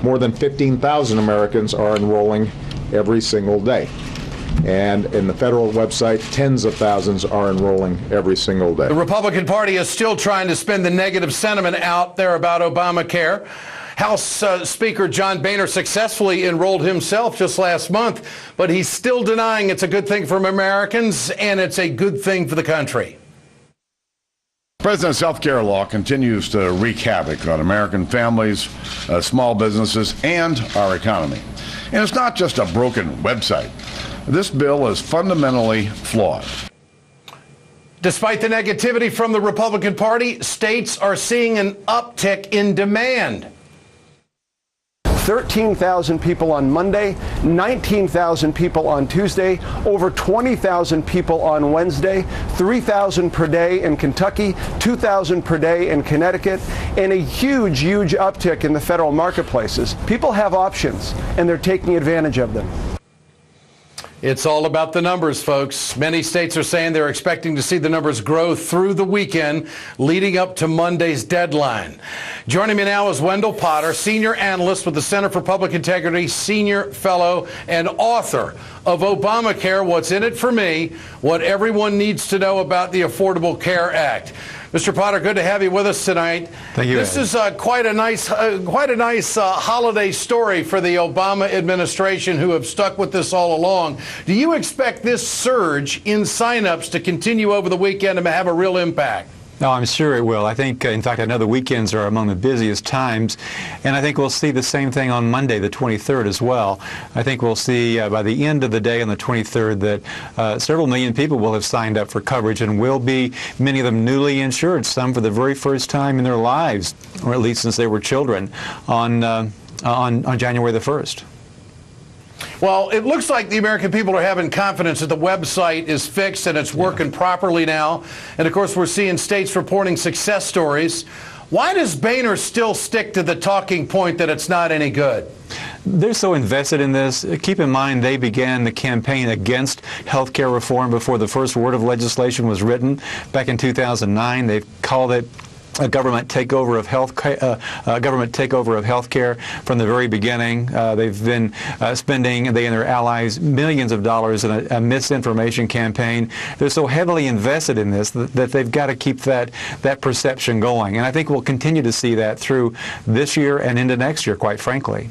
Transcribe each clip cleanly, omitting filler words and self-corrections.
more than 15,000 Americans are enrolling every single day. And in the federal website, tens of thousands are enrolling every single day. The Republican Party is still trying to spin the negative sentiment out there about Obamacare. House Speaker John Boehner successfully enrolled himself just last month, but he's still denying it's a good thing for Americans and it's a good thing for the country. The President's health care law continues to wreak havoc on American families, small businesses, and our economy. And it's not just a broken website. This bill is fundamentally flawed. Despite the negativity from the Republican Party, states are seeing an uptick in demand. 13,000 people on Monday, 19,000 people on Tuesday, over 20,000 people on Wednesday, 3,000 per day in Kentucky, 2,000 per day in Connecticut, and a huge, huge uptick in the federal marketplaces. People have options, and they're taking advantage of them. It's all about the numbers, folks. Many states are saying they're expecting to see the numbers grow through the weekend leading up to Monday's deadline. Joining me now is Wendell Potter, senior analyst with the Center for Public Integrity, senior fellow and author of Obamacare, What's in It for Me, What Everyone Needs to Know About the Affordable Care Act. Mr. Potter, good to have you with us tonight. Thank you. This is quite a nice holiday story for the Obama administration, who have stuck with this all along. Do you expect this surge in signups to continue over the weekend and have a real impact? No, I'm sure it will. I think, in fact, I know the weekends are among the busiest times, and I think we'll see the same thing on Monday, the 23rd, as well. I think we'll see by the end of the day on the 23rd that several million people will have signed up for coverage, and will be, many of them, newly insured, some for the very first time in their lives, or at least since they were children, on January the 1st. Well, it looks like the American people are having confidence that the website is fixed and it's working properly now. And, of course, we're seeing states reporting success stories. Why does Boehner still stick to the talking point that it's not any good? They're so invested in this. Keep in mind, they began the campaign against health care reform before the first word of legislation was written back in 2009. They've called it a government takeover of health care from the very beginning. They've been spending, they and their allies, millions of dollars in a misinformation campaign. They're so heavily invested in this that they've got to keep that perception going. And I think we'll continue to see that through this year and into next year, quite frankly.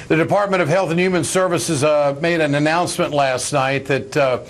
The Department of Health and Human Services made an announcement last night that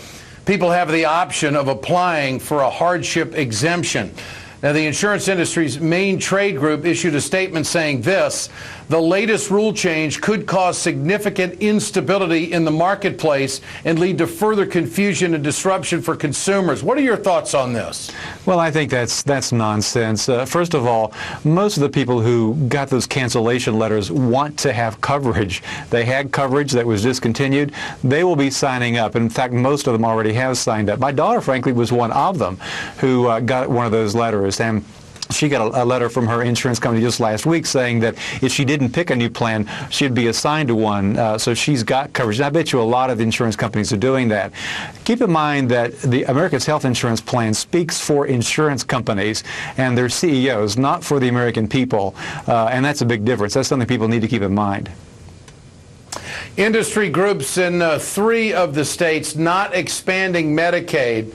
people have the option of applying for a hardship exemption. Now, the insurance industry's main trade group issued a statement saying this: the latest rule change could cause significant instability in the marketplace and lead to further confusion and disruption for consumers. What are your thoughts on this? Well, I think that's nonsense. First of all, most of the people who got those cancellation letters want to have coverage. They had coverage that was discontinued. They will be signing up. In fact, most of them already have signed up. My daughter, frankly, was one of them who got one of those letters. And she got a letter from her insurance company just last week saying that if she didn't pick a new plan, she'd be assigned to one. So she's got coverage. And I bet you a lot of insurance companies are doing that. Keep in mind that the America's Health Insurance Plan speaks for insurance companies and their CEOs, not for the American people. And that's a big difference. That's something people need to keep in mind. Industry groups in 3 of the states not expanding Medicaid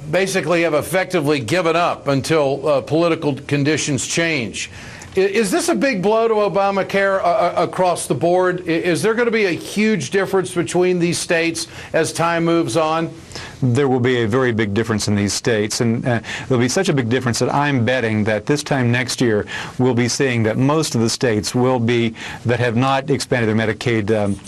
basically have effectively given up until political conditions change. Is this a big blow to Obamacare across the board? Is there going to be a huge difference between these states as time moves on? There will be a very big difference in these states, and there'll be such a big difference that I'm betting that this time next year we'll be seeing that most of the states that have not expanded their Medicaid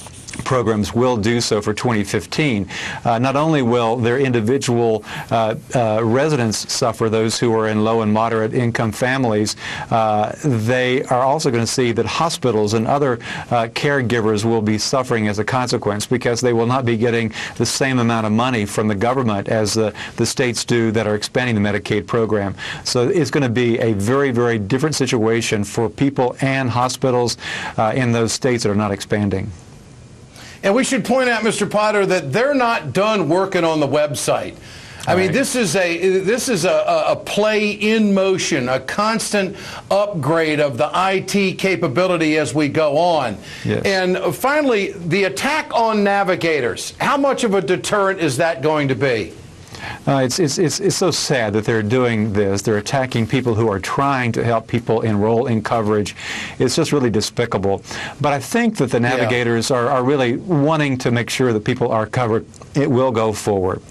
programs will do so for 2015. Not only will their individual residents suffer, those who are in low and moderate income families, they are also going to see that hospitals and other caregivers will be suffering as a consequence, because they will not be getting the same amount of money from the government as the states do that are expanding the Medicaid program. So it's going to be a very, very different situation for people and hospitals in those states that are not expanding. And we should point out, Mr. Potter, that they're not done working on the website. I mean, Right. this is a play in motion, a constant upgrade of the IT capability as we go on. Yes. And finally, the attack on navigators. How much of a deterrent is that going to be? It's so sad that they're doing this. They're attacking people who are trying to help people enroll in coverage. It's just really despicable. But I think that the navigators are really wanting to make sure that people are covered. It will go forward.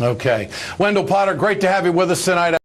Okay. Wendell Potter, great to have you with us tonight.